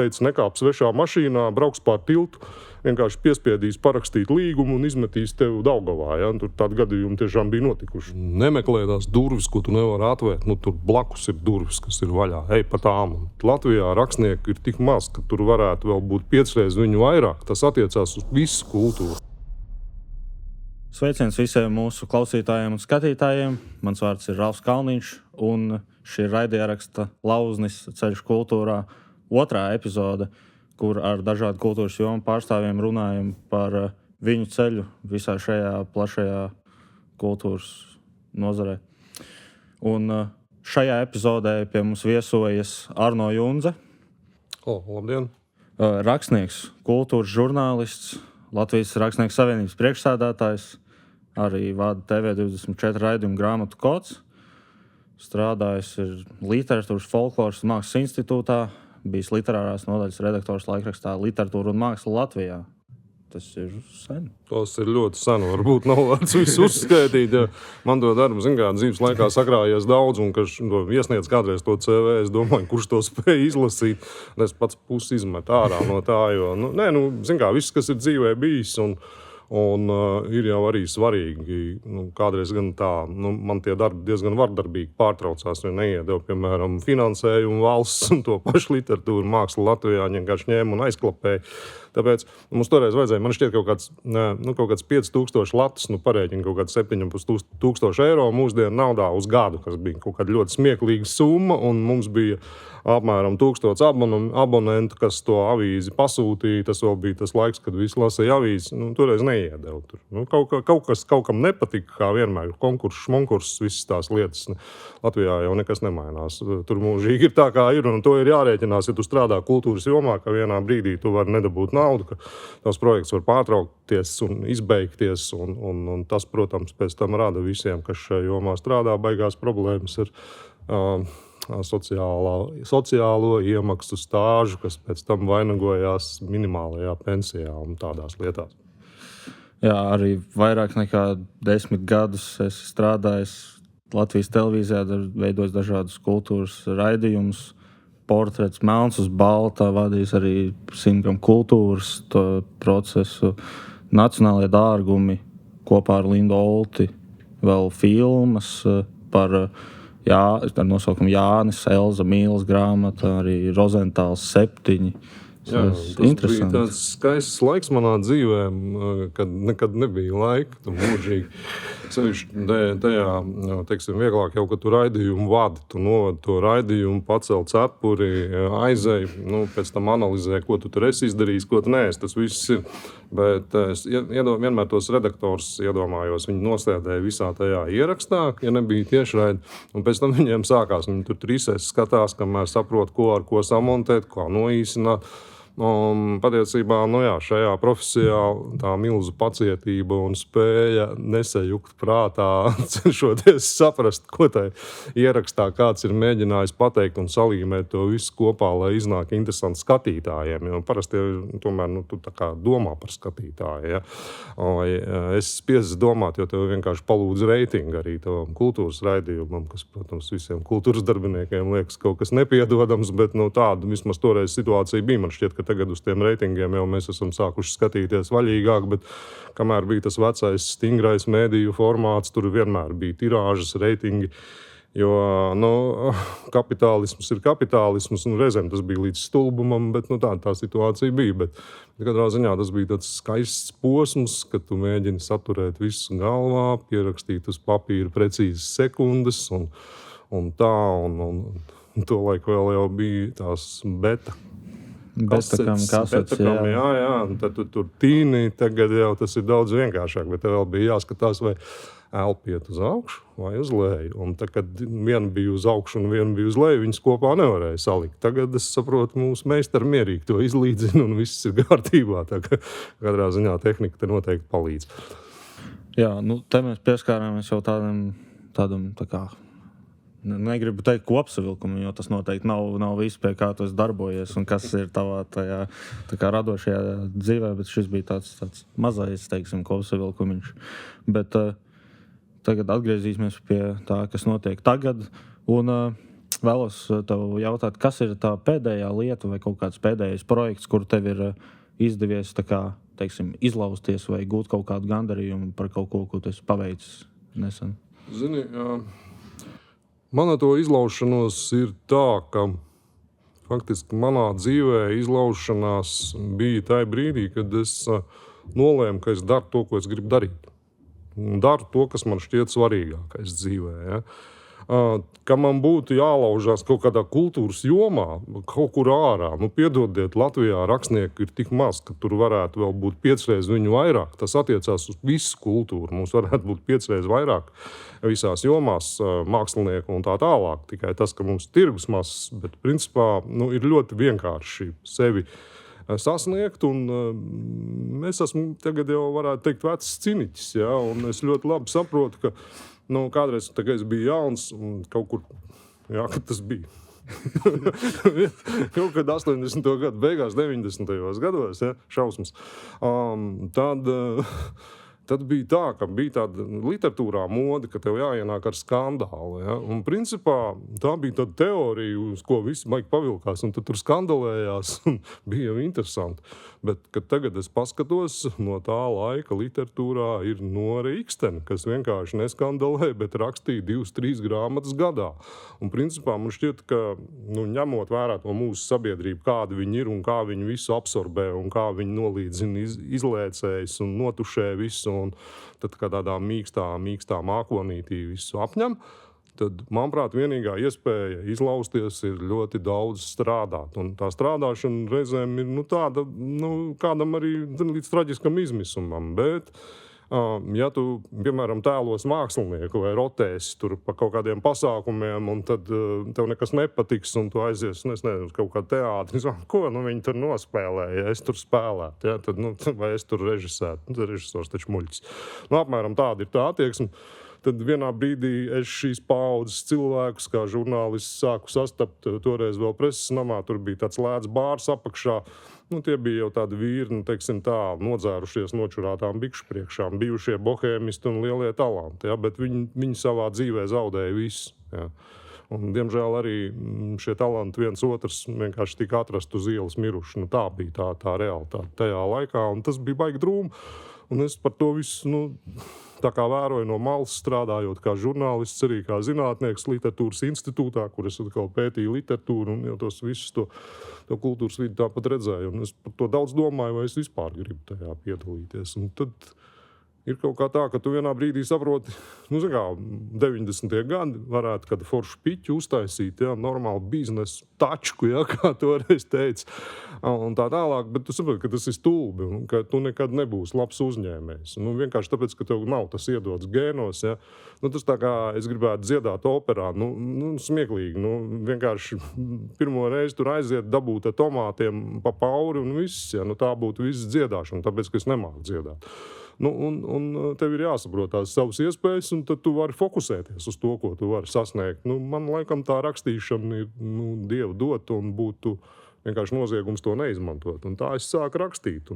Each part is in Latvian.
teica, nekāp svešā mašīnā, brauks pār tiltu, vienkārši piespiedīs parakstīt līgumu un izmetīs tevi Daugavā. Ja? Tur tādi gadījumi tiešām bija notikuši. Nemeklē tās durvis, ko tu nevari atvērt. Tur blakus ir durvis, kas ir vaļā. Ej pa tām. Latvijā rakstnieku ir tik maz, ka tur varētu vēl būt 5 reizes viņu vairāk. Tas attiecās uz visu kultūru. Sveiciens visiem mūsu klausītājiem un skatītājiem. Mans vārds ir Ralfs Kalniņš, un šī ir raidieraksta Lauznis ceļš kultūrā 2. epizode, kur ar dažādu kultūras jomu pārstāvjiem runājam par viņu ceļu visā šajā plašajā kultūras nozarē. Un šajā epizodē pie mums viesojas Arno Junze. Labdien! Rakstnieks, kultūras žurnālists, Latvijas Rakstnieku savienības priekšsēdētājs, arī vada TV24 raidījumu Grāmatu kods. Strādājis ir literatūras, folkloras un mākslas institūtā, bijis literārās nodaļas redaktors laikrakstā Literatūra un māksla Latvijā. Tas ir sen. Tas ir ļoti sen. Varbūt nav vārds visu uzskaitīt. Ja man to darbu, dzīves laikā sakrājies daudz, un kad iesniedz kādreiz to CV, es domāju, kurš to spēja izlasīt. Es pats pusi izmetu ārā no tā, jo, viss, kas ir dzīvē bijis, un ir jau arī svarīgi. Kādreiz gan tā, man tie darbi diezgan vardarbīgi pārtraucās, jo neiedeva, piemēram, finansējumu valsts un to pašu literatūru mākslu Latvijā vienkārši ņēma un aizklapēja. Tāpēc mums toreiz vajadzēja, man šķiet, kaut kāds 5000 latus, parēķina kaut kāds 7,500 eiro mūsdienu naudā uz gadu, kas bija kaut kāda ļoti smieklīga summa, un mums bija apmēram 1000 abonentu, kas to avīzi pasūtīja. Tas vēl bija tas laiks, kad visi lasīja avīzi. Toreiz neiedeva tur. Kaut kam nepatika, kā vienmēr. Konkurss, visas tās lietas. Latvijā jau nekas nemainās. Tur mūžīgi ir tā, kā ir, un to ir jārēķinās, ja tu strādā kultūras jomā, ka vienā brīdī tu vari nedabūt naudu, ka tavs projekts var pārtraukties un izbeigties, un tas, protams, pēc tam rada visiem, kas šajā jomā strādā, baigās problēmas ar sociālo iemaksu stāžu, kas pēc tam vainagojās minimālajā pensijā un tādās lietās. Jā, arī vairāk nekā 10 gadus es strādājis Latvijas televīzijā, veidojis dažādus kultūras raidījumus, portrets melns uz balta, vadījis arī Simkam kultūras procesu, Nacionālajie dārgumi kopā ar Lindu Olti, vēl filmas par ar nosaukumu Jānis, Elza Mīles grāmata, arī Rozentāls 7. Tas bija tāds skaists laiks manā dzīvē, kad nekad nebija laika, tu mūžīgi. Sevišķi tajā, vieglāk jau, kad tu raidījumu vadi, tu novadi to raidījumu, pacel cepuri, aizej, pēc tam analizē, ko tu tur esi izdarījis, ko tu neesi, tas viss ir. Bet es vienmēr tos redaktors iedomājos, viņi nosēdēja visā tajā ierakstā, ja nebija tiešraidi, un pēc tam viņiem sākās, viņi tur trīsēs skatās, kamēr saprot, ko ar ko samontēt, ko noīsināt. Patiesībā, šajā profesijā tā milzu pacietība un spēja nesajukt prātā, cenšoties saprast, ko tai ierakstā kāds ir mēģinājis pateikt un salīmēt to visu kopā, lai iznāk interesanti skatītājiem. Jo parasti tomēr tu tā kā domā par skatītāju. Ja? Es spiesu domāt, jo tev vienkārši palūdz reitingu arī tavam kultūras raidījumam, kas, protams, visiem kultūras darbiniekiem liekas kaut kas nepiedodams, bet tāda vismaz toreiz situācija bija. Man šķiet, ka tagad uz tiem reitingiem jau mēs esam sākuši skatīties vaļīgāk, bet kamēr bija tas vecais stingrais mēdīju formāts, tur vienmēr bija tirāžas, reitingi, jo kapitālisms ir kapitālisms, un reizēm tas bija līdz stulbumam, bet tā situācija bija. Bet katrā ziņā tas bija tāds skaists posms, kad tu mēģini saturēt visu galvā, pierakstīt uz papīra precīzes sekundes, un to laiku vēl jau bija tās beta. Kasets, jā, tad tu tur tīni, tagad jau tas ir daudz vienkāršāk, bet tev vēl bija jāskatās, vai elpiet uz augšu vai uz leju. Un tad, kad viena bija uz augšu un viena bija uz leju, viņas kopā nevarēja salikt. Tagad es saprotu, mūsu meistari mierīgi to izlīdzina un viss ir kārtībā. Tā kā katrā ziņā tehnika te noteikti palīdz. Jā, te mēs pieskārāmies jau tādam tā kā negribu teikt kopsavilkumu, jo tas noteikti nav viss, pie kā tu esi darbojies un kas ir tavā tajā tā kā radošajā dzīvē, bet šis bija tāds mazais, kopsavilkumiņš. Bet tagad atgriezīsimies pie tā, kas notiek tagad. Un Vēlos tev jautāt, kas ir tā pēdējā lieta vai kaut kāds pēdējais projekts, kur tev ir izdevies tā kā, teiksim, izlausties vai gūt kaut kādu gandarījumu par kaut ko, ko tu esi paveicis nesen? Zini, mana to izlaušanos ir tā, ka faktiski manā dzīvē izlaušanās bija tajā brīdī, kad es nolēmu, ka es daru to, ko es gribu darīt. Un daru to, kas man šķiet svarīgākais dzīvē. Ja? Ka man būtu jālaužās kaut kādā kultūras jomā, kaut kur ārā. Piedodiet, Latvijā rakstnieku ir tik maz, ka tur varētu vēl būt 5 reizes viņu vairāk. Tas attiecās uz visu kultūru. Mums varētu būt 5 reizes vairāk visās jomās mākslinieku un tā tālāk. Tikai tas, ka mums tirgus mazs, bet principā ir ļoti vienkārši sevi sasniegt. Es esmu tagad jau, varētu teikt, vecs ciniķis. Ja? Un es ļoti labi saprotu, ka kādreiz, kad es biju jauns, un kaut kur, kad tas bija. Kaut kad 80. gadu beigās, 90. gados, šausmas. Tad bija tā, ka bija tāda literatūrā mode, ka tev jāienāk ar skandālu. Ja? Un principā tā bija tāda teorija, uz ko visi maigi pavilkās, un tad tur skandalējās, un bija jau interesanti. Bet, kad tagad es paskatos, no tā laika literatūrā ir Nora Ikstena, kas vienkārši neskandalē, bet rakstīja 2-3 grāmatas gadā. Un principā man šķiet, ka ņemot vērā to mūsu sabiedrību, kāda viņi ir un kā viņi visu absorbē un kā viņi nolīdzina izlēcējas un notušē visu, un tad, kad tādā mīkstā mākonītī visu apņem, tad, manuprāt, vienīgā iespēja izlausties ir ļoti daudz strādāt. Un tā strādāšana reizēm ir tāda, kādam arī līdz traģiskam izmisumam. Bet, ja tu, piemēram, tēlos mākslinieku vai rotēsi tur pa kaut kādiem pasākumiem, un tad tev nekas nepatiks, un tu aizies, nezinu, uz kaut kādu teātri, ko viņi tur nospēlēja, ja es tur spēlētu, ja? Tad, vai es tur režisētu. Režisors taču muļķis. Apmēram tāda ir tā attieksme. Tad vienā brīdī es šīs paaudzes cilvēkus, kā žurnālists, sāku sastapt. Toreiz vēl preses namā, tur bija tāds lēts bārs apakšā. Tie bija jau tādi vīri, teiksim tā, nodzērušies nočurātām bikšu priekšām, bijušie bohēmisti un lielie talanti. Ja? Bet viņi savā dzīvē zaudēja visu. Ja? Un, diemžēl arī šie talanti viens otrs vienkārši tika atrast uz ielas miruši. Tā bija tā realitāte tajā laikā, un tas bija baigi drūmi. Un es par to visu, tā kā vēroju no malas, strādājot kā žurnālists, arī kā zinātnieks literatūras institūtā, kur es atkal pētīju literatūru un jau tos visus to kultūras vidi tāpat redzēju. Un es par to daudz domāju, vai es vispār gribu tajā piedalīties. Un tad ir kaut kā tā, ka tu vienā brīdī saproti, 90. gadi varētu kādu foršu piķu uztaisīt, normālu biznesu tačku, kā toreiz teica, un tā tālāk, bet tu saproti, ka tas ir stulbi un ka tu nekad nebūsi labs uzņēmējs. Vienkārši tāpēc, ka tev nav tas iedots gēnos, tas tā kā es gribētu dziedāt operā, smieklīgi, vienkārši pirmo reizi tur aiziet, dabūt ar tomātiem pa pauri un viss, tā būtu viss dziedāšana, tāpēc, ka es nemāku dziedāt. Un tev ir jāsaprot tās savas iespējas, un tad tu vari fokusēties uz to, ko tu vari sasniegt. Man laikam tā rakstīšana ir Dieva dota un būtu vienkārši noziegums to neizmantot. Un tā es sāku rakstīt.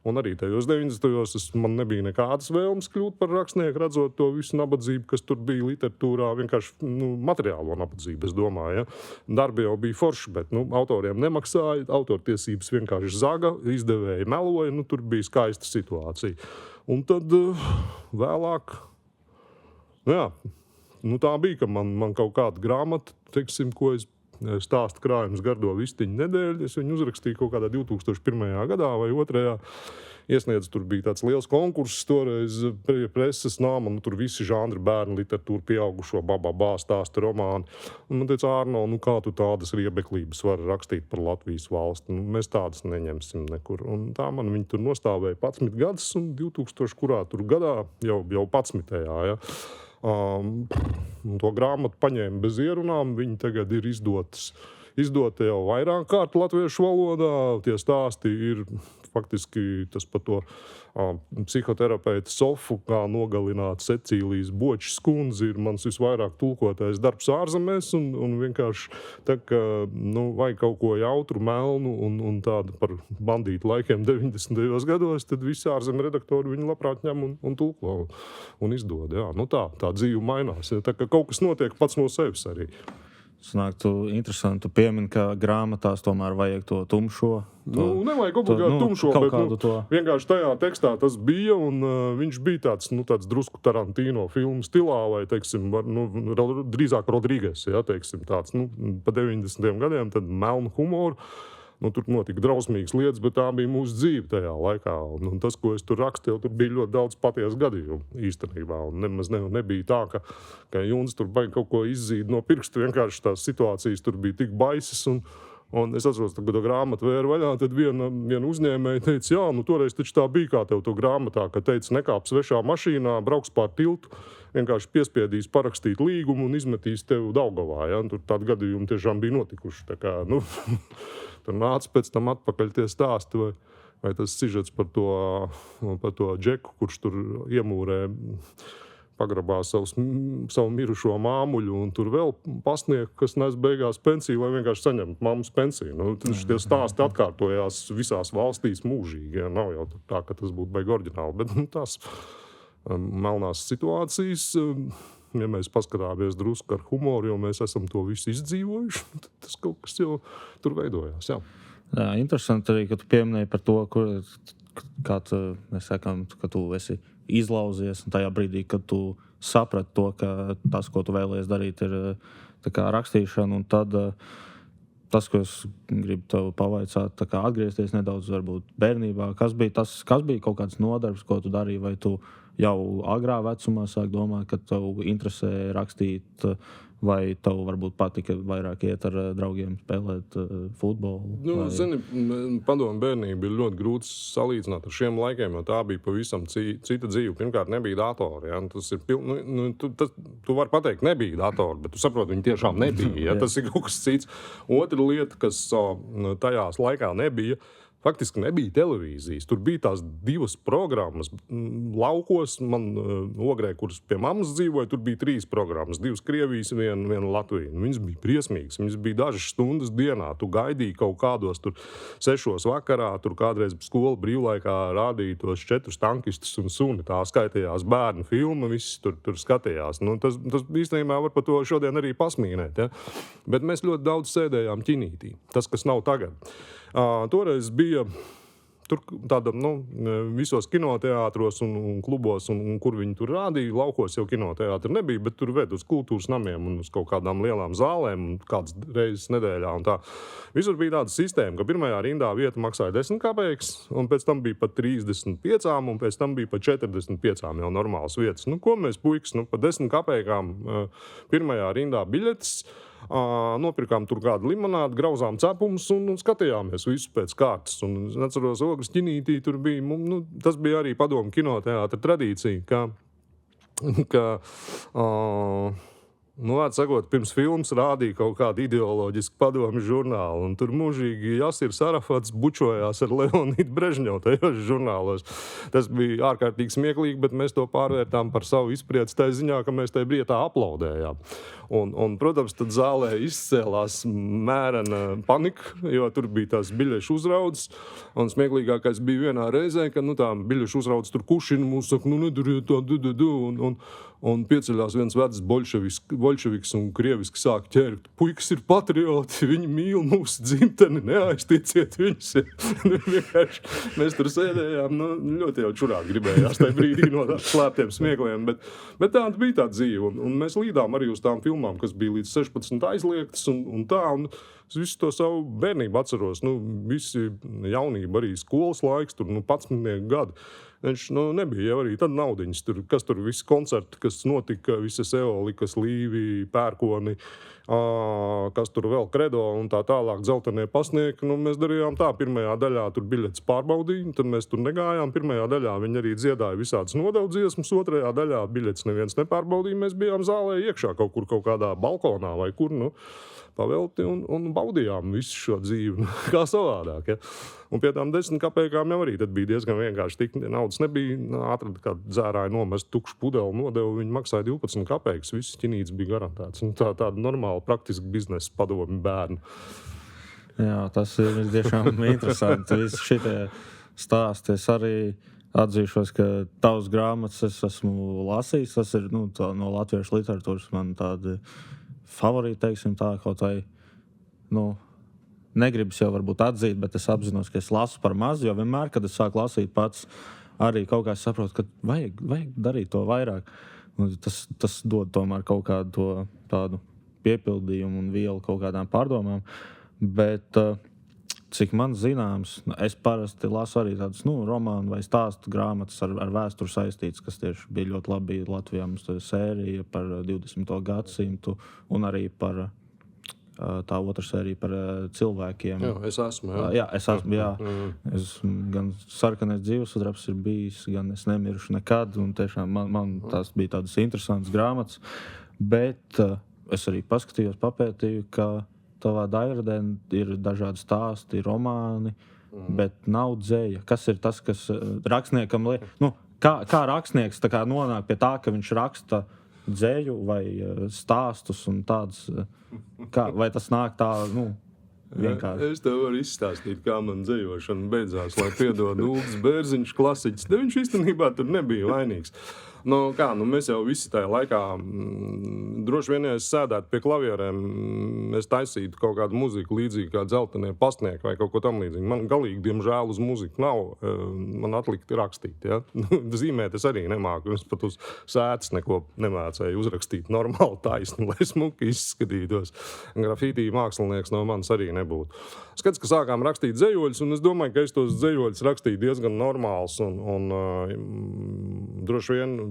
Un arī tajos 90. man nebija nekādas vēlmes kļūt par rakstnieku, redzot to visu nabadzību, kas tur bija literatūrā, vienkārši materiālo nabadzību, es domāju. Darbi jau bija forši, bet autoriem nemaksāja, autortiesības vienkārši zaga, izdevēji meloja, tur bija skaista situācija. Un tad vēlāk, tā bija, ka man kaut kāda grāmata, teiksim, ko es stāstu krājums Gardo vistiņu nedēļu. Es viņu uzrakstīju kaut kādā 2001. gadā vai 2. Iesniedzu, tur bija tāds liels konkurss toreiz preses nāma, tur visi žanri, bērnu literatūra, pieaugušo, bababā stāsta romāni. Un man teica, Ārno, kā tu tādas riebeklības vari rakstīt par Latvijas valsti? Mēs tādas neņemsim nekur. Un tā man viņi tur nostāvēja 11 gadus, un 2000 kurā tur gadā, jau 11. To grāmatu paņēma bez ierunām, viņi tagad ir izdota jau vairāk kārt latviešu valodā. Tie stāsti ir faktiski tas par to psihoterapeitu Sofu, kā nogalināt Cecīlijas Bočas kundzi, ir mans visvairāk tulkotais darbs ārzemēs, un vienkārši tā, ka vajag kaut ko jautru, melnu un tādu par bandītu laikiem 90. gados, tad visi ārzemju redaktori viņu labprāt ņem un tulko un izdod. Tā dzīve mainās. Tā kā kaut kas notiek pats no sevis arī. Interesanti. Tu piemini, ka grāmatās tomēr vajag to tumšo. Nevajag obligāti tumšo, bet vienkārši tajā tekstā tas bija, un viņš bija tāds drusku Tarantino filmu stilā, vai, teiksim, drīzāk Rodrīgas, ja, teiksim, tāds, pa 90. gadiem, tad melnu humoru. Tur notika drausmīgas lietas, bet tā bija mūsu dzīve tajā laikā. Un tas, ko es tur rakstīju, tur bija ļoti daudz patiesu gadījumu īstenībā. Un nemaz nebija tā, ka Juns tur baigi kaut ko izzīd no pirkstu. Vienkārši tās situācijas tur bija tik baisas. Un es atceros, kad to grāmatu vēra vaļā, tad viena uzņēmēja teica, jā, toreiz taču tā bija kā tev to grāmatā, ka teica, nekāp svešā mašīnā, brauks pār tiltu, vienkārši piespiedīs parakstīt līgumu un izmetīs tevi Daugavā. Ja? Tur tādi gadījumi tiešām bija notikuši. Tā kā, tur nāca pēc tam atpakaļ tie stāsti, vai tas sižets par to džeku, kurš tur iemūrē pagrabā savu mirušo māmuļu, un tur vēl pasnieku, kas nes beigās pensiju, lai vienkārši saņemtu mammas pensiju. Tie stāsti atkārtojās visās valstīs mūžīgi. Ja? Nav jau tā, ka tas būtu baigi oriģināli, bet tās melnās situācijas, ja mēs paskatāmies drusku ar humoru, jo mēs esam to visu izdzīvojuši, tad tas kaut kas jau tur veidojās. Jā, interesanti arī, ka tu pieminēji par to, kā mēs sakām, ka tu esi izlauzies, un tajā brīdī, kad tu saprati to, ka tas, ko tu vēlies darīt, ir tā kā rakstīšana, un tad tas, ko es gribu tev pavaicāt, tā kā atgriezties nedaudz varbūt bērnībā, kas bija kaut kāds nodarbs, ko tu darīji, vai tu jau agrā vecumā sāk domāt, ka tev interesē rakstīt, vai tev varbūt patika vairāk iet ar draugiem spēlēt futbolu? Zini, padomu bērnība ir ļoti grūti salīdzināt ar šiem laikiem, jo tā bija pavisam cita dzīve. Pirmkārt, nebija datori. Ja? Tas ir tu vari pateikt, nebija datori, bet tu saproti, viņi tiešām nebija. Ja? Tas ir kaut kas cits. Otra lieta, kas tajās laikā nebija, faktiski nebija televīzijas. Tur bija tās divas programmas. Laukos, man Ogrē, kuras pie mammas dzīvoja, tur bija 3 programmas. 2 Krievijas, viena Latvija. Viņas bija briesmīgas. Viņas bija dažas stundas dienā. Tu gaidīji kaut kādos tur 6 vakarā, tur kādreiz skola brīvlaikā rādīja tos 4 tankistus un suni. Tā skaitījās bērnu filma, viss tur skatījās. Tas īstenībā var par to šodien arī pasmīnēt. Ja? Bet mēs ļoti daudz sēdējām ķinītī. Tas, kas nav tagad. Toreiz bija tur tāda, visos kinoteātros un klubos, un kur viņi tur rādīja. Laukos jau kinoteātri nebija, bet tur ved uz kultūras namiem un uz kaut kādām lielām zālēm un kādas reizes nedēļā. Un tā. Visur bija tāda sistēma, ka pirmajā rindā vieta maksāja 10 kapeikas, un pēc tam bija pat 35, un pēc tam bija pat 45 jau normālas vietas. Ko mēs puikas, pa 10 kapeikām pirmajā rindā biļetes, nopirkām tur kādu limonādu, grauzām cepumus un skatījāmies visu pēc kārtas. Un es atceros, Ogres ķinītī tur bija, tas bija arī padomu kinoteātra tradīcija, ka vārds sakot, pirms filmas rādīja kaut kādu ideoloģisku padomu žurnālu, un tur mūžīgi Jasirs Arafats bučojās ar Leonidu Brežņevu tajos žurnālos. Tas bija ārkārtīgi smieklīgi, bet mēs to pārvērtām par savu izprieci tā ziņā, ka mēs tajā brietā aplaudējām. Un, protams, tad zālē izcēlās mērena panika, jo tur bija tās biļešu uzraudzes, un smieklīgākais bija vienā reizē, ka tā biļešu uzraudzes tur kušina mūs, saka, nedariet to, un pieceļās viens vecs bolševiks un krieviski sāk ķērt. Puikas ir patrioti, viņi mīl mūsu dzimteni, neaiztieciet viņus. Vienkārši mēs tur sēdējām, ļoti jau čurāt gribējās tajā brīdī no slēptiem smiekliem, bet tāda bija tā dzīve, un mēs līdām arī uz tām filmām, kas bija līdz 16 aizliegtas un tā, un es visu to savu bērnību atceros, visi jaunība, arī skolas laiks, tur 11 gadi. Viņš nebija jau arī tad naudiņas, kas tur visi koncerti, kas notika, visas Eolikas, Līvi, Pērkoni, kas tur vēl Kredo un tā tālāk dzeltenie pasnieki. Mēs darījām tā, pirmajā daļā tur biļetes pārbaudīja, tad mēs tur negājām. Pirmajā daļā viņi arī dziedāja visādas nodevu dziesmas, otrajā daļā biļetes neviens nepārbaudīja. Mēs bijām zālē iekšā kaut kādā balkonā vai kur, pavelti un baudījām visu šo dzīvi, kā savādāk. Ja? Un pie tām 10 kapeikām jau arī tad bija diezgan vienkārši tik naudas nebija. Atrada kādu dzērāju nomest tukšu pudeli nodevu, viņi maksāja 12 kapeikas, viss ķinītis bija garantēts. Tāda normāla praktiska biznesa padomi bērni. Jā, tas ir tiešām interesanti. Visi šitie stāsti. Es arī atzīšos, ka tavas grāmatas es esmu lasījis. Tas ir no latviešu literatūras man tādi favorīti, teiksim tā, kaut vai, negribas jau varbūt atzīt, bet es apzinos, ka es lasu par maz, jo vienmēr, kad es sāku lasīt pats, arī kaut kā saprotu, ka vajag darīt to vairāk. Tas dod tomēr kaut kādu tādu piepildījumu un vielu kaut kādām pārdomām. Bet, cik man zināms, es parasti lasu arī tādus romānu vai stāstu grāmatas ar vēsturi saistītas, kas tieši bija ļoti labi Latvijā. Mums tā sērija par 20. gadsimtu un arī par tā otra sērija par cilvēkiem. Jā, es esmu. Es gan Sarkanais dzīvessudrabs ir bijis, gan Es nemiršu nekad. Un tiešām man tās bija tādas interesantas grāmatas. Bet es arī paskatījos, papētīju, ka tavā daļradē ir dažādi stāsti, romāni, bet nav dzēja. Kas ir tas, kas rakstniekam kā rakstnieks tā kā nonāk pie tā, ka viņš raksta dzēju vai stāstus un tāds, vai tas nāk tā, vienkārši. Es tev varu izstāstīt, kā man dzējošana beidzās, lai piedod Ulris Bērziņš, klasiķis. Viņš īstenībā tur nebija vainīgs. Mēs jau visi tajā laikā, droši vien, ja es sēdētu pie klavierēm, es taisītu kaut kādu muziku līdzīgi kā Dzeltenie pastnieki vai kaut ko tam līdzīgi. Man galīgi, diemžēl, uz muziku nav. Man atlikt rakstīt, ja? Zīmēt es arī nemāku. Es pat uz sētas neko nemācēju uzrakstīt normāli taisni, lai smuki izskatītos. Grafitī mākslinieks no manis arī nebūtu. Skats, ka sākām rakstīt dzejoļus, un es domāju, ka es tos dzejoļus rakstīju diezgan normāls un droši vien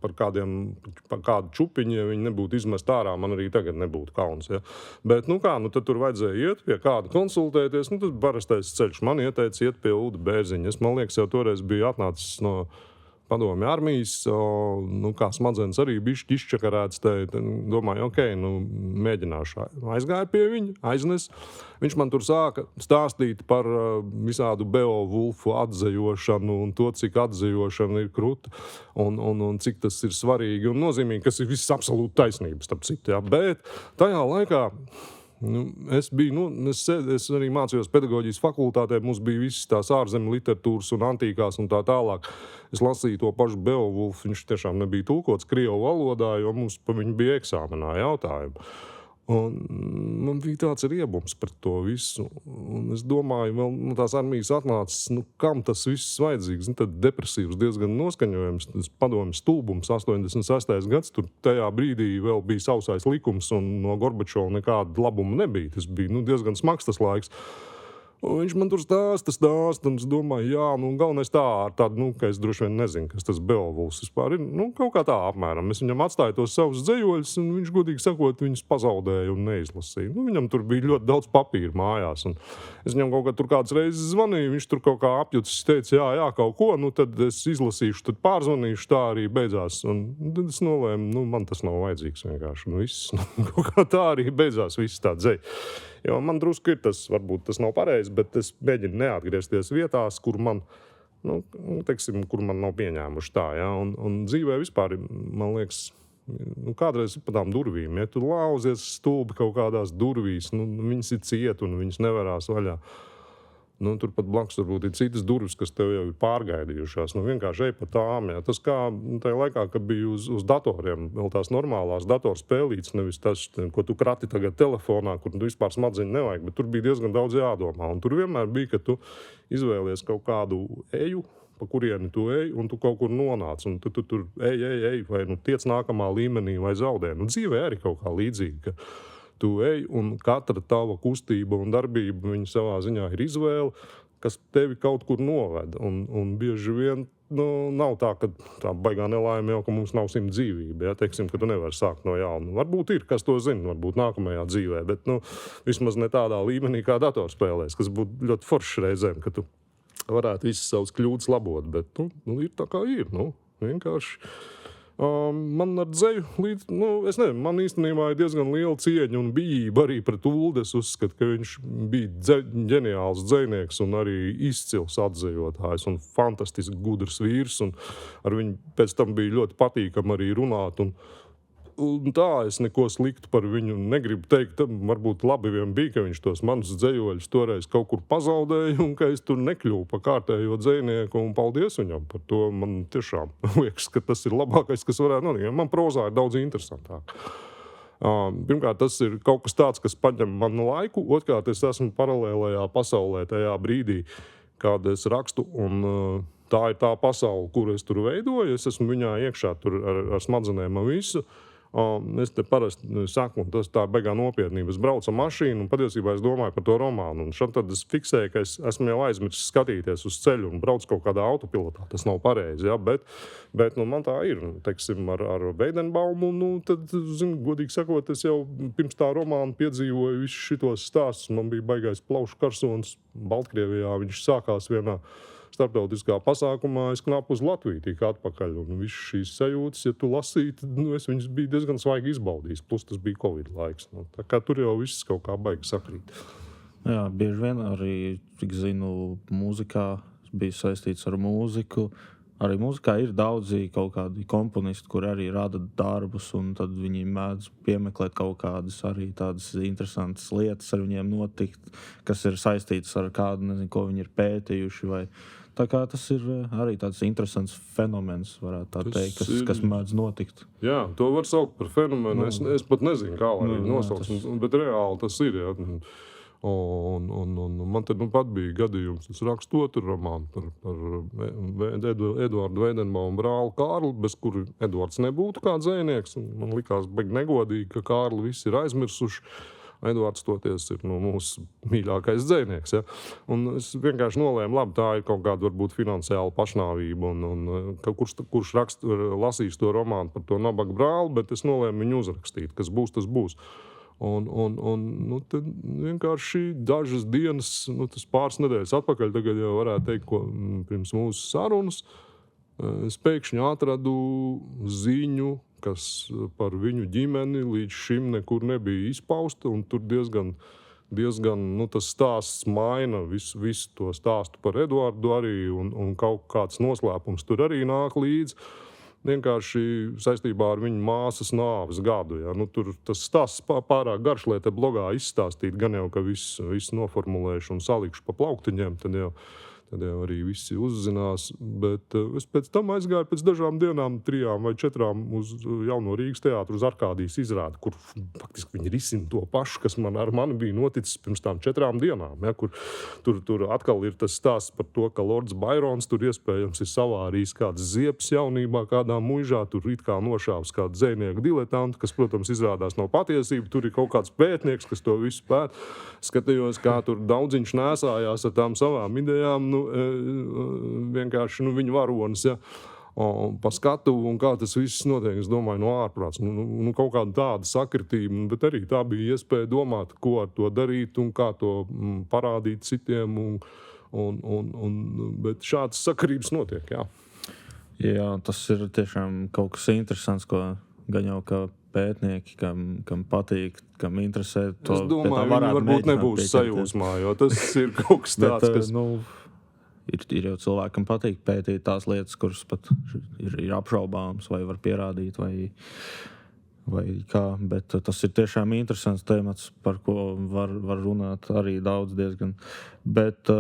par kādu čupiņu, ja viņi nebūtu izmest ārā, man arī tagad nebūtu kauns. Ja? Bet, tad tur vajadzēja iet pie kāda konsultēties, tad parastais ceļš man ieteica iet pie Ulda Bērziņa. Es, man liekas, jau toreiz biju atnācis no padomju armijas, kā smadzenes arī bišķi izčakarēts, domāju, mēģināšu. Aizgāju pie viņa, aiznes. Viņš man tur sāka stāstīt par visādu Beowulfu atzejošanu un to, cik atzejošana ir kruta un cik tas ir svarīgi un nozīmīgi, kas ir viss absolūti taisnības, starp citu. Ja. Bet tajā laikā es arī mācījos pedagoģijas fakultātē, mums bija visas tās ārzemju literatūras un antīkās un tā tālāk. Es lasīju to pašu Beowulfu, viņš tiešām nebija tulkots krievu valodā, jo mums pa viņu bija eksāmenā jautājumi. Un man bija tāds riebums par to visu. Un es domāju, vēl no tās armijas atnācis, kam tas viss vajadzīgs. Tad depresīvs diezgan noskaņojums, tas padomju stulbums, 86. gads, tur tajā brīdī vēl bija sausais likums un no Gorbačova nekāda labuma nebija. Tas bija diezgan smags tas laiks. Un viņš man tur stāsta, un es domāju, galvenais tā ar tādu, ka es droši vien nezinu, kas tas Beowulfs vispār ir. Kaut kā tā apmēram. Es viņam atstāju tos savus dzejoļus, un viņš, godīgi sakot, viņus pazaudēja un neizlasīja. Viņam tur bija ļoti daudz papīra mājās, un es viņam kaut kā tur kādas reizes zvanīju, viņš tur kaut kā apjucis, teica, jā, kaut ko, tad es izlasīšu, tad pārzvanīšu, tā arī beidzās. Un tad es nolēmu, man tas nav vajadzīgs vienkārši, viss. Kaut kā tā arī beidzās viss tā dzeja. Jo man drusku ir tas, varbūt tas nav pareizi, bet es mēģinu neatgriezties vietās, kur man, kur man nav pieņēmuši tā, ja, un dzīvē vispār, man liekas, kādreiz ir pa tām durvīm, ja tu lauzies stulbi kaut kādās durvīs, viņas ir ciet un viņas nevarās vaļā. Tur pat blakus varbūt ir citas durvis, kas tev jau ir pārgaidījušās. Vienkārši ej pa tām. Ja. Tas kā tajā laikā, kad bija uz datoriem, vēl tās normālās datorspēlītes, nevis tas, ko tu krati tagad telefonā, kur tu vispār smadzeņu nevajag, bet tur bija diezgan daudz jādomā. Un tur vienmēr bija, ka tu izvēlies kaut kādu eju, pa kurieni tu ej, un tu kaut kur nonāc. Un tu tur ej, vai tiec nākamā līmenī vai zaudē. Dzīvē arī kaut kā līdzīga, ka tu ej, un katra tava kustība un darbība, viņa savā ziņā ir izvēle, kas tevi kaut kur noved. Un bieži vien nav tā, ka tā baigā nelaime jau, ka mums nav 100 dzīvība. Ja? Teiksim, ka tu nevari sākt no jauna. Varbūt ir, kas to zina, varbūt nākamajā dzīvē, bet vismaz ne tādā līmenī kā datorspēlēs, kas būtu ļoti foršs reizēm, ka tu varētu visas savas kļūdas labot. Bet ir tā kā ir. Vienkārši. Man ar dzeju es nezinu, man īstenībā ir diezgan liela cieņa un bijība arī pret Uldu. Es uzskatu, ka viņš bija ģeniāls dzejnieks un arī izcils atzejotājs un fantastiski gudrs vīrs. Un ar viņu pēc tam bija ļoti patīkami arī runāt. Un tā es neko sliktu par viņu negribu teikt. Varbūt labi vien bija, ka viņš tos manus dzejoļus toreiz kaut kur pazaudēja un ka es tur nekļuvu pa kārtējo dzejnieku. Un paldies viņam par to. Man tiešām liekas, ka tas ir labākais, kas varētu notikt. Man prozā ir daudz interesantāk. Pirmkārt, tas ir kaut kas tāds, kas paņem manu laiku. Otrkārt, es esmu paralēlējā pasaulē tajā brīdī, kad es rakstu. Tā ir tā pasaule, kuru es tur veidoju. Es esmu viņā iekšā ar smadzenēm un visu. Es te parasti saku, un tas tā beigā nopietnība. Es braucu ar mašīnu, un patiesībā es domāju par to romānu. Un šad tad es fiksēju, ka es esmu jau aizmirsis skatīties uz ceļu un braucu kaut kādā autopilotā. Tas nav pareizi, ja? Bet man tā ir. Teiksim, ar Veidenbaumu, tad, godīgi sakot, es jau pirms tā romāna piedzīvoju visus šitos stāstus. Man bija baigais plaušu karsons Baltkrievijā. Viņš sākās vienā starptautiskā pasākumā, es knapu uz Latviju tika atpakaļ. Un visas šīs sajūtas, ja tu lasīji, tad es viņas biju diezgan svaigi izbaudījis. Plus tas bija Covid laiks. Tā kā tur jau viss kaut kā baigi sakrīt. Jā, bieži vien arī, cik zinu, mūzikā bija saistīts ar mūziku. Arī mūzikā ir daudzi kaut kādi komponisti, kur arī rada darbus, un tad viņi mēdz piemeklēt kaut kādas arī tādas interesantas lietas ar viņiem notikt, kas ir saistītas ar kādu, nezinu, ko viņi ir pētījuši. Tā kā tas ir arī tāds interesants fenomens, varētu tā teikt, kas mēdz notikt. Jā, to var saukt par fenomenu. Es pat nezinu, kā lai nosauc, bet reāli tas ir. Jā. Un man te pat bija gadījums, es rakstu otru romānu par Eduardu Veidenbaumu brāli Kārli, bez kura Eduards nebūtu kā dzejnieks. Man likās baigi negodīgi, ka Kārli visi ir aizmirsuši. Eduards toties ir mūsu mīļākais dzejnieks. Ja? Un es vienkārši nolēmu, labi, tā ir kaut kāda varbūt finansiāla pašnāvība, kurš lasīs to romānu par to nabaga brāli, bet es nolēmu viņu uzrakstīt, kas būs, tas būs. Tad vienkārši dažas dienas, tas pāris nedēļas atpakaļ, tagad jau varētu teikt, ko pirms mūsu sarunas, es pēkšņi atradu ziņu, kas par viņu ģimeni līdz šim nekur nebija izpausta, un tur diezgan tas stāsts maina visu to stāstu par Eduardu arī, un kaut kāds noslēpums tur arī nāk līdzi. Vienkārši saistībā ar viņu māsas nāves gadu. Ja? Tur tas stāsts pārāk garš, lai te blogā izstāstītu, gan jau, ka visu noformulēšu un salikšu pa plauktiņiem, tad jau arī visi uzzinās. Bet es pēc tam aizgāju pēc dažām dienām, 3 vai 4 uz Jauno Rīgas teātru, uz Arkādijas izrādi, kur faktiski viņi risina to pašu, kas ar mani bija noticis pirms tām 4 dienām. Ja, kur tur atkal ir tas stāsts par to, ka Lords Byrons tur iespējams ir savārījis kāds ziepes jaunībā kādā muižā, tur it kā nošāvis kādu dzejnieku diletantu, kas, protams, izrādās nav patiesība. Tur ir kaut kāds pētnieks, kas to visu pēt. Skatījos, kā tur daudziņš nēsājās ar tām savām idejām. Vienkārši viņa varonis, ja, pa skatuvu un kā tas viss notiek, es domāju, ārprāts. Kaut kāda tāda sakritība, bet arī tā bija iespēja domāt, ko ar to darīt un kā to parādīt citiem. Bet šādas sakarības notiek, jā. Jā, tas ir tiešām kaut kas interesants, ko gan jau kā pētnieki, kam patīk, kam interesē. Es domāju, viņi varbūt nebūs sajūsmā, jo tas ir kaut kas tāds, kas... Ir jau cilvēkam patīk pētīt tās lietas, kuras pat ir apšaubāmas vai var pierādīt vai kā. Bet tas ir tiešām interesants temats, par ko var runāt arī daudz diezgan. Bet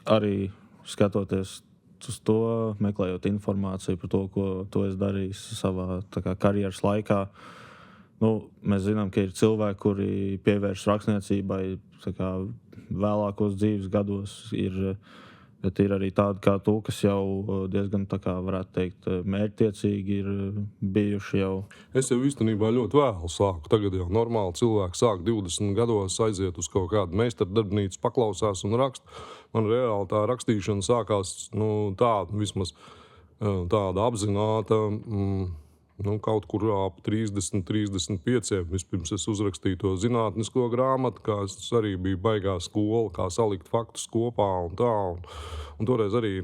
arī skatoties uz to, meklējot informāciju par to, ko to es darīju savā karjeras laikā, mēs zinām, ka ir cilvēki, kuri pievērš rakstniecībai vēlākos dzīves gados, bet ir arī tādi kā tu, kas jau diezgan, varētu teikt, mērķtiecīgi ir bijuši jau. Es jau īstenībā ļoti vēlu sāku. Tagad jau normāli cilvēki sāk 20 gados aiziet uz kaut kādu meistardarbnīcu, paklausās un raksta. Man reāli tā rakstīšana sākās vismaz tāda apzināta, kaut kur ap 30, 35. Vispirms es uzrakstīju to zinātnisko grāmatu, kā es arī biju baigā skola, kā salikt faktus kopā un tā. Un toreiz arī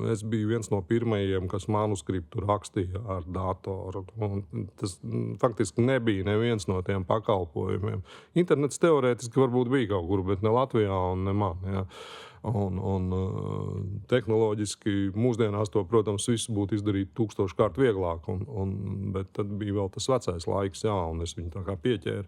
es biju viens no pirmajiem, kas manuskriptu rakstīja ar datoru. Tas faktiski nebija neviens no tiem pakalpojumiem. Internets teorētiski varbūt bija kaut kur, bet ne Latvijā un ne man. Ja. Un tehnoloģiski mūsdienās to, protams, visu būtu izdarīt 1000 kārt vieglāk, bet tad bija vēl tas vecais laiks, jā, un es viņu tā kā pieķēru.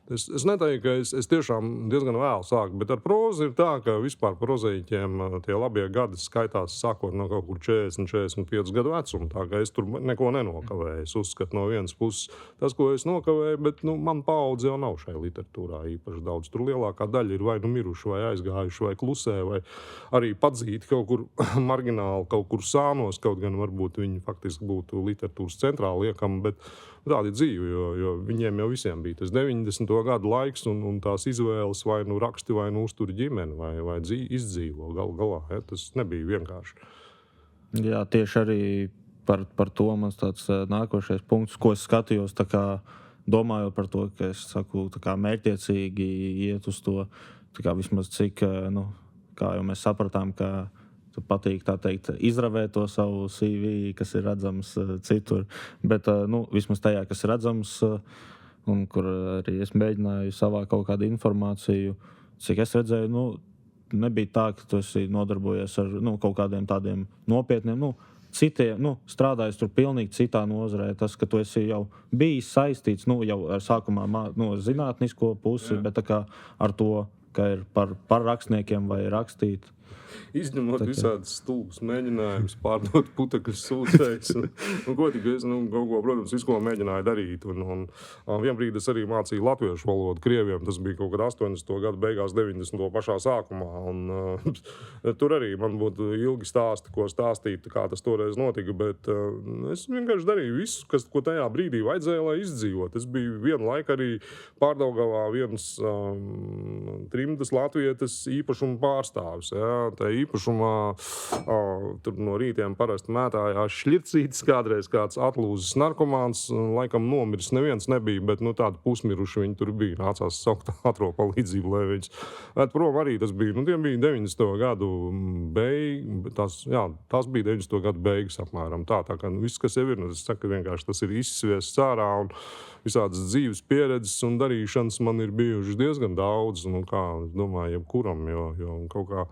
Es neteiktu, ka es tiešām diezgan vēlu sāku, bet ar prózu ir tā, ka vispār prozaiķiem tie labie gadi skaitās sākot no kaut kur 40, 45 gadu vecuma. Tā kā es tur neko nenokavēju. Es uzskatu no vienas puses tas, ko es nokavēju, bet man paudze jau nav šai literatūrā īpaši daudz. Tur lielākā daļa ir vai miruši, vai aizgājuši, vai klusē, vai arī padzīti kaut kur margināli, kaut kur sānos, kaut gan varbūt viņi faktiski būtu literatūras centrā liekami, bet tāda ir dzīve, jo viņiem jau visiem bija tas 90. gadu laiks un tās izvēles vai raksti, vai uztur ģimeni, vai izdzīvo galā. Ja? Tas nebija vienkārši. Jā, tieši arī par to mans tāds nākošais punkts, ko es skatījos, tā kā domājot par to, ka es saku tā kā mērķiecīgi iet uz to, tā kā vismaz cik, kā jau mēs sapratām, ka patīk tā teikt, izravēt to savu CV, kas ir redzams citur. Bet vismaz tajā, kas ir redzams, un kur arī es mēģināju savākt kaut kādu informāciju, cik es redzēju, nebija tā, ka tu esi nodarbojies ar kaut kādiem tādiem nopietniem, citiem, strādājis tur pilnīgi citā nozarē. Tas, ka tu esi jau bijis saistīts, jau ar sākumā zinātnisko pusi, bet tā kā ar to, ka ir par rakstniekiem vai rakstīt. Izņemot visādas stulbas mēģinājumus pārdot putekļus sūcējus. Ko tik es, kaut ko, protams, visu, ko mēģināju darīt. Un vienbrīd es arī mācīju latviešu valodu krieviem. Tas bija kaut kad 80. gadu beigās, 90. pašā sākumā. Un tur arī man būtu ilgi stāsti, ko stāstīt, kā tas toreiz notika. Bet es vienkārši darīju visu, ko tajā brīdī vajadzēja, lai izdzīvot. Es biju vienu laiku arī Pārdaugavā viens trimdas latvietes īpašuma pārstāvis. Ja? Tā īpašumā tur no rītiem parasti mētājās šļircītis, kādreiz kāds atlūzis narkomāns, laikam nomiris neviens nebija, bet tādi pusmiruši viņi tur bija. Nācās saukt ātro palīdzību, lai viņus ved prom. Arī tas bija, tiem bija 90. gadu beigi, tās bija 90. gadu beigas apmēram. Tā kā viss, kas jau ir, es saku, vienkārši tas ir izsviests ārā un visādas dzīves pieredzes un darīšanas man ir bijušas diezgan daudz, kā es domāju, jebkuram, jo kaut kā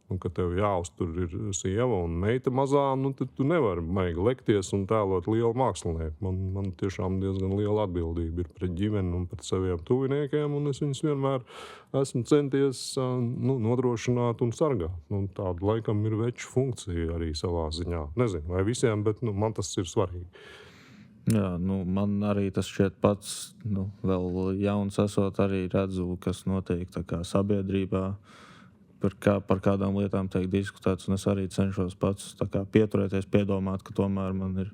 kad tev jāuztur ir sieva un meita mazā, tad tu nevari maigi lekties un tēlot lielu mākslinieku. Man tiešām diezgan liela atbildība ir pret ģimeni un pret saviem tuviniekiem, un es viņus vienmēr esmu centies nodrošināt un sargāt. Tāda laikam ir veču funkcija arī savā ziņā. Nezinu, vai visiem, bet man tas ir svarīgi. Jā, man arī tas šķiet pats, vēl jauns esot, arī redzu, kas notiek tā kā sabiedrībā. Par kādām lietām tiek diskutēts, un es arī cenšos pats pieturēties, piedomāt, ka tomēr man ir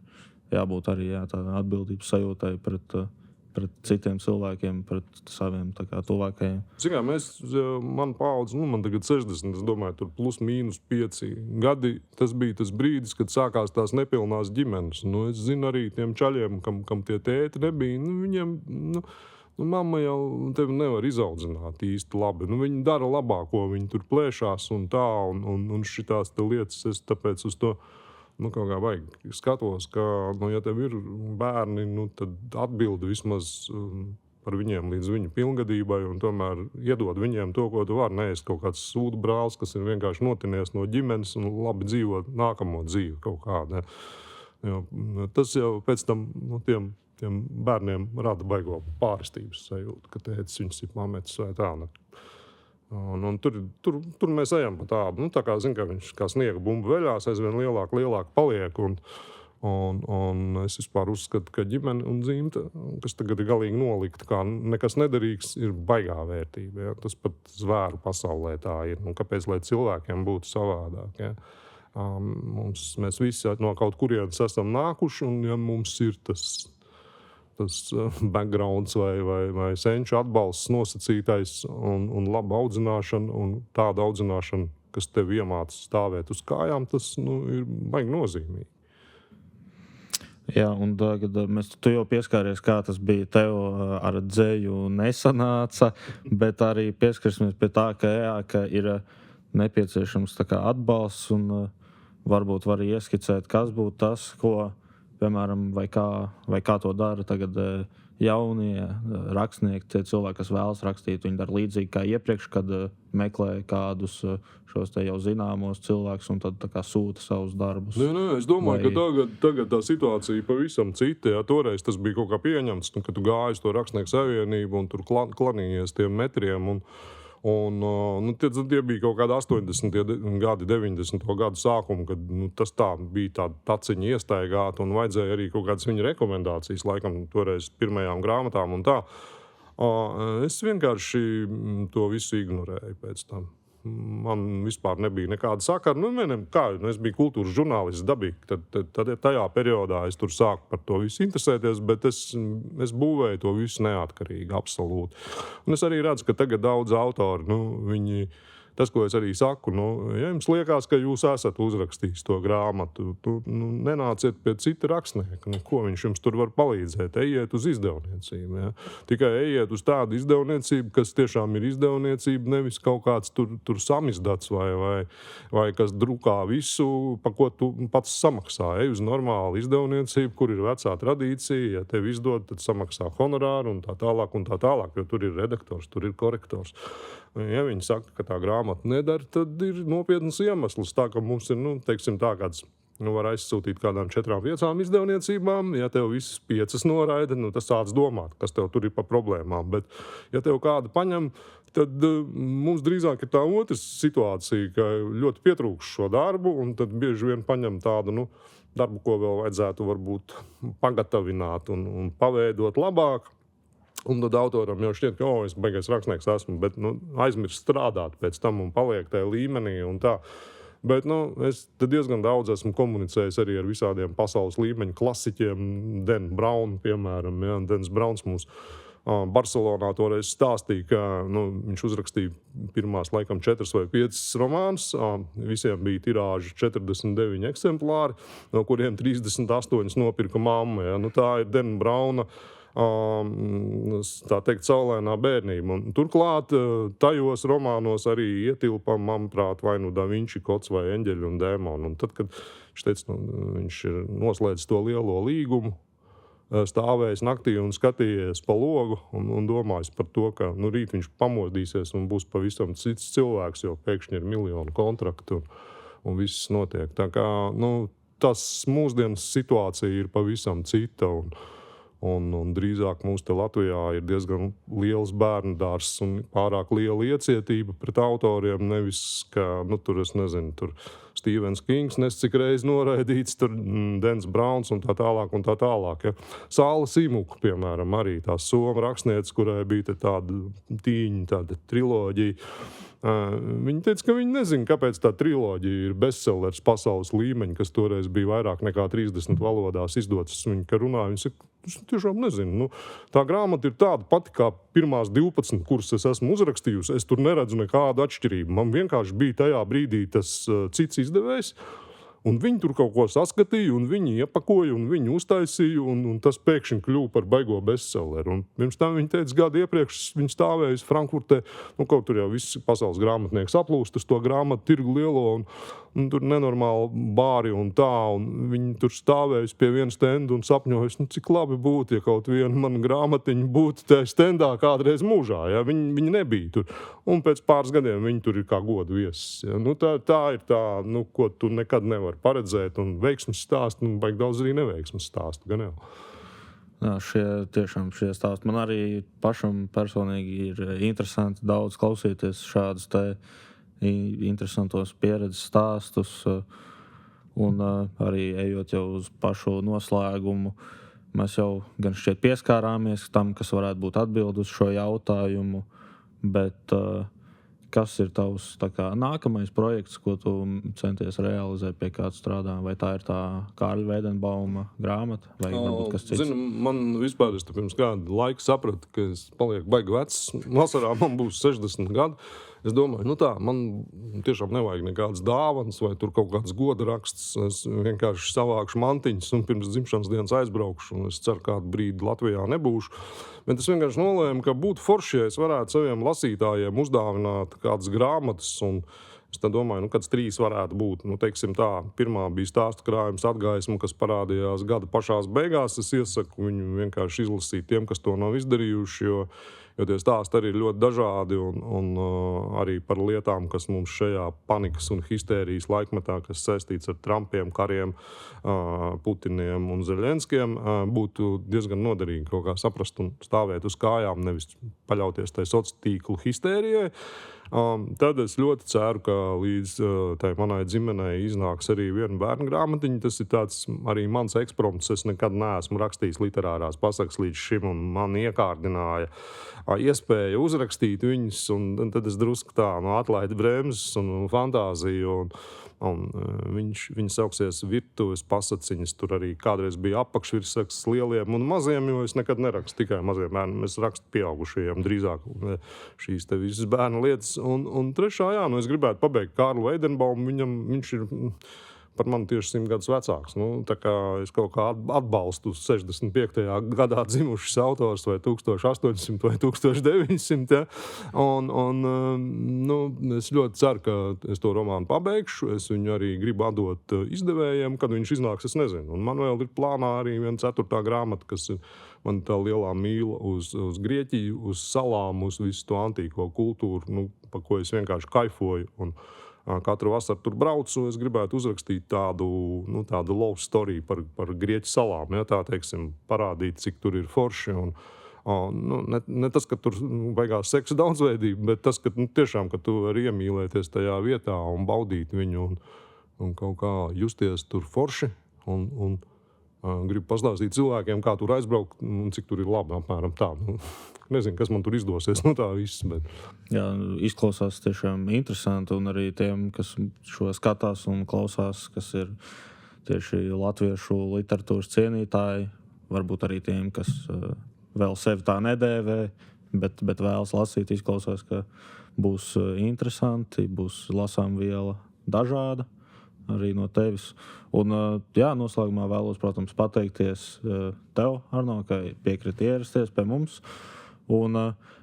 jābūt arī tādā atbildības sajūtai pret citiem cilvēkiem, pret saviem tuvākajiem. Man paudze, man tagad 60, es domāju, tur plus mīnus 5 gadi, tas bija tas brīdis, kad sākās tās nepilnās ģimenes. Es zinu arī tiem čaļiem, kam tie tēti nebija, viņiem, mamma jau tevi nevar izaudzināt īsti labi. Viņi dara labāko, viņi tur plēšās un tā, un šitās te lietas, es tāpēc uz to, kaut kā vajag skatos, ka, ja tev ir bērni, tad atbildi vismaz par viņiem līdz viņu pilngadībai un tomēr iedod viņiem to, ko tu vari. Neesi kaut kāds sūdu brālis, kas ir vienkārši notinies no ģimenes un labi dzīvo nākamo dzīvi kaut kādā. Tas jau pēc tam tiem bērniem rada baigo pārstības sajūtu, ka tētis viņus ir pametis vai tā. Un tur mēs ejam pa tādu, tā kā, ka viņš kā sniega bumba veļās, aizvien lielāk paliek. Un es vispār uzskatu, ka ģimene un dzimta, kas tagad ir galīgi nolikta, kā nekas nedarīgs, ir baigā vērtība. Ja? Tas pat zvēru pasaulē tā ir. Kāpēc, lai cilvēkiem būtu savādāk? Ja? Mēs visi no kaut kurienes esam nākuši, un ja mums ir tas backgrounds vai senču atbalsts nosacītais un laba audzināšana un tāda audzināšana, kas tev iemāca stāvēt uz kājām, tas ir baigi nozīmīgi. Jā, un tagad tu jau pieskāries, kā tas bija tev ar dzēju nesanāca, bet arī pieskarsimies pie tā, ka ir nepieciešams tā kā atbalsts un varbūt var ieskicēt, kas būtu tas, ko piemēram, vai kā to dara tagad jaunie rakstnieki, tie cilvēki, kas vēlas rakstīt, viņi dara līdzīgi kā iepriekš, kad meklē kādus šos te jau zināmos cilvēkus un tad tā kā sūta savus darbus. Nē, es domāju, ka tagad tā situācija pavisam cita. Jā, toreiz tas bija kaut kā pieņemts, kad tu gāji to Rakstnieku savienību un tur klanījies tiem metriem. Tie bija kaut kādi 80. gadi, 90. gadu sākumi, kad tas tā bija tāda taciņa iestaigāta un vajadzēja arī kaut kādas viņa rekomendācijas, laikam toreiz pirmajām grāmatām un tā. Es vienkārši to visu ignorēju pēc tam. Man vispār nebija nekāda sakara. Es biju kultūras žurnālists dabīgi. Tad tajā periodā es tur sāku par to visu interesēties, bet es būvēju to visu neatkarīgi, absolūti. Un es arī redzu, ka tagad daudz autori, viņi... Tas, ko es arī saku, ja jums liekas, ka jūs esat uzrakstījis to grāmatu, nenāciet pie cita rakstnieka. Ko viņš jums tur var palīdzēt? Ejiet uz izdevniecību. Ja? Tikai ejiet uz tādu izdevniecību, kas tiešām ir izdevniecība, nevis kaut kāds tur samizdats vai kas drukā visu, pa ko tu pats samaksā. Ej uz normālu izdevniecību, kur ir vecā tradīcija. Ja tev izdod, tad samaksā honorāru un tā tālāk, jo tur ir redaktors, tur ir korektors. Ja viņi saka, ka tā grāmata nedara, tad ir nopietnas iemesls. Tā, ka mums ir, kāds, var aizsūtīt kādām 4-5 izdevniecībām. Ja tev visas 5 noraida, tas sāc domāt, kas tev tur ir pa problēmām. Bet, ja tev kāda paņem, tad mums drīzāk ir tā otrs situācija, ka ļoti pietrūkst šo darbu, un tad bieži vien paņem tādu, darbu, ko vēl vajadzētu varbūt pagatavināt un paveidot labāk. Un tad autoram jau šķiet, ka es baigais rakstnieks esmu, bet aizmirst strādāt pēc tam un paliek tajā līmenī un tā. Bet es diezgan daudz esmu komunicējis arī ar visādiem pasaules līmeņa klasiķiem. Dan Brown, piemēram. Ja, Dans Browns mums Barcelonā toreiz stāstīja, ka viņš uzrakstīja pirmās, laikam, 4 vai 5 romānus. Visiem bija tirāži 49 eksemplāri, no kuriem 38 nopirka mamma. Ja. Tā ir Dan Browna tā teikt, saulainā bērnība. Un turklāt tajos romānos arī ietilpa, manuprāt, vai Da Vinci kods vai Eņģeļi un dēmoni. Un tad, kad viņš ir noslēdzis to lielo līgumu, stāvējis naktī un skatījies pa logu un domājis par to, ka rīt viņš pamodīsies un būs pavisam cits cilvēks, jo pēkšņi ir miljonu kontraktu un viss notiek. Tā kā, tas mūsdienas situācija ir pavisam cita un drīzāk mums te Latvijā ir diezgan liels bērnu dārzs un pārāk liela iecietība pret autoriem, nevis, ka, tur es nezinu, tur Stevens Kings cik reiz noraidīts, tur Dans Browns un tā tālāk. Ja. Sāla Simuka, piemēram, arī tā soma rakstniece, kurai bija tāda tīņa, tāda triloģija. Viņa teica, ka viņi nezina, kāpēc tā triloģija ir bestsellers pasaules līmeņa, kas toreiz bija vairāk nekā 30 valodās izdotas. Viņa runā, viņa saka, es tiešām nezinu. Tā grāmata ir tāda pati kā pirmās 12, kuras es esmu uzrakstījusi. Es tur neredzu nekādu atšķirību. Man vienkārši bija tajā brīdī tas cits izdevējs. Un viņi tur kaut ko saskatīja, un viņi iepakoja, un viņi uztaisīja, un tas pēkšņi kļuva par baigo bestselleru. Un pirms tam viņi teica, gadu iepriekš viņi stāvējusi Frankfurtē, kaut tur jau visi pasaules grāmatnieks aplūst uz to grāmatu tirgu lielo, un tur nenormāli bāri un tā, un viņi tur stāvējusi pie viena stenda un sapņojusi, cik labi būtu, ja kaut viena mana grāmatiņa būtu tajā stendā kādreiz mūžā. Ja? Viņi nebija tur. Un pēc pāris gadiem viņi tur ir kā godu viesis. Ja? Tā ir tā, ko tu nekad nevari paredzēt, un veiksmes stāsti, baigi daudz arī neveiksmes stāsti, gan jau. Jā, šie stāsti man arī pašam personīgi ir interesanti daudz klausīties šādus te interesantos pieredzes stāstus, un arī ejot jau uz pašu noslēgumu, mēs jau gan šķiet pieskārāmies tam, kas varētu būt atbild uz šo jautājumu, bet kas ir tavs nākamais projekts, ko tu centies realizēt, pie kāda strādā? Vai tā ir tā Kārļa Veidenbauma grāmata, vai varbūt kas cits? Zinu, man vispār es pirms kādu laiku sapratu, ka es palieku baigi vecs. Vasarā man būs 60 gadi. Es domāju, man tiešām nevajag nekādas dāvanas vai tur kaut kāds goda raksts. Es vienkārši savākšu mantiņas un pirms dzimšanas dienas aizbraukšu. Un es ceru, kādu brīdi Latvijā nebūšu. Bet es vienkārši nolēmu, ka būtu forši, ja es varētu saviem lasītājiem uzdāvināt kādas grāmatas. Un Es domāju, kāds 3 varētu būt. Teiksim tā, pirmā bija stāstu krājums Atgaisma, kas parādījās gada pašās beigās. Es iesaku viņu vienkārši izlasīt tiem, kas to nav izdarījuši, jo tie stāsti arī ir ļoti dažādi un arī par lietām, kas mums šajā panikas un histērijas laikmetā, kas saistīts ar Trumpiem, kariem, Putiniem un Zeļenskiem, būtu diezgan noderīgi kaut kā saprast un stāvēt uz kājām, nevis paļauties tai sociālo tīklu histērijai. Tad es ļoti ceru, ka līdz tai manai ģimenei iznāks arī viena bērnu grāmatiņa. Tas ir tāds arī mans ekspromts. Es nekad neesmu rakstījis literārās pasakas līdz šim, un man iekārdināja iespēja uzrakstīt viņus. Tad es drusku tā atlaidu bremzes un fantāziju. Viņa sauksies Virtuves pasaciņas. Tur arī kādreiz bija apakšvirsraksts lieliem un maziem, jo es nekad nerakstu tikai maziem bērniem. Es rakstu pieaugušajiem drīzāk šīs te visas bērnu lietas. Un trešā, es gribētu pabeigt Kārlu Veidenbaumu. Viņš ir par mani tieši 100 gadus vecāks. Tā kā es kaut kā atbalstu 65. gadā dzimušas autors vai 1800 vai 1900. Es ļoti ceru, ka es to romānu pabeigšu. Es viņu arī gribu atdot izdevējiem, kad viņš iznāks, es nezinu. Un man vēl ir plānā arī viena 4. grāmata, kas ir man tā lielā mīla uz Grieķiju, uz salām, uz visu to antīko kultūru, pa ko es vienkārši kaifoju. Un katru vasaru tur braucu, es gribētu uzrakstīt tādu love story par Grieķu salām, tā teiksim, parādīt, cik tur ir forši. Ne tas, ka tur beigās seksa daudzveidība, bet tas, ka tiešām, ka tu vari iemīlēties tajā vietā un baudīt viņu un kaut kā justies tur forši. Gribu pastāstīt cilvēkiem, kā tur aizbraukt un cik tur ir labi, apmēram tā. Nezinu, kas man tur izdosies no tā viss. Bet... Jā, izklausās tiešām interesanti, un arī tiem, kas šo skatās un klausās, kas ir tieši latviešu literatūras cienītāji, varbūt arī tiem, kas vēl sevi tā nedēvē, bet vēlas lasīt, izklausās, ka būs interesanti, būs lasām viela dažāda. Arī no tevis. Un, noslēgumā vēlos, protams, pateikties tev, Arno, ka piekriti ierasties pie mums. Un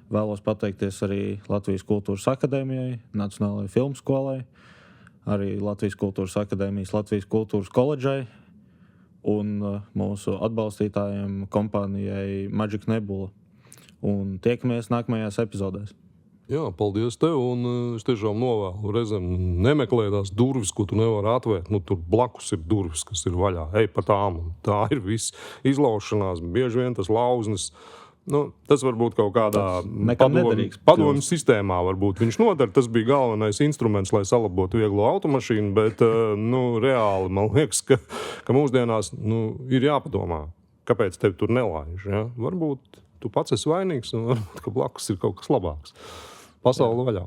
vēlos pateikties arī Latvijas Kultūras Akadēmijai, Nacionālajai filmu skolai, arī Latvijas Kultūras Akadēmijas Latvijas Kultūras koledžai un mūsu atbalstītājiem kompānijai Magic Nebula. Un tiekamies nākamajās epizodēs. Jā, paldies tev, un es tiešām novēlu reizēm nemeklē tās durvis, ko tu nevari atvērt. Tur blakus ir durvis, kas ir vaļā. Ej pa tām, un tā ir viss izlaušanās, bieži vien tas lauznis. Tas varbūt kaut kādā padomju sistēmā varbūt viņš noder. Tas bija galvenais instruments, lai salabotu vieglo automašīnu, bet reāli man liekas, ka mūsdienās ir jāpadomā, kāpēc tevi tur nelaiž. Ja? Varbūt tu pats esi vainīgs, un varbūt, ka blakus ir kaut kas labāks. Pasaule vaļā.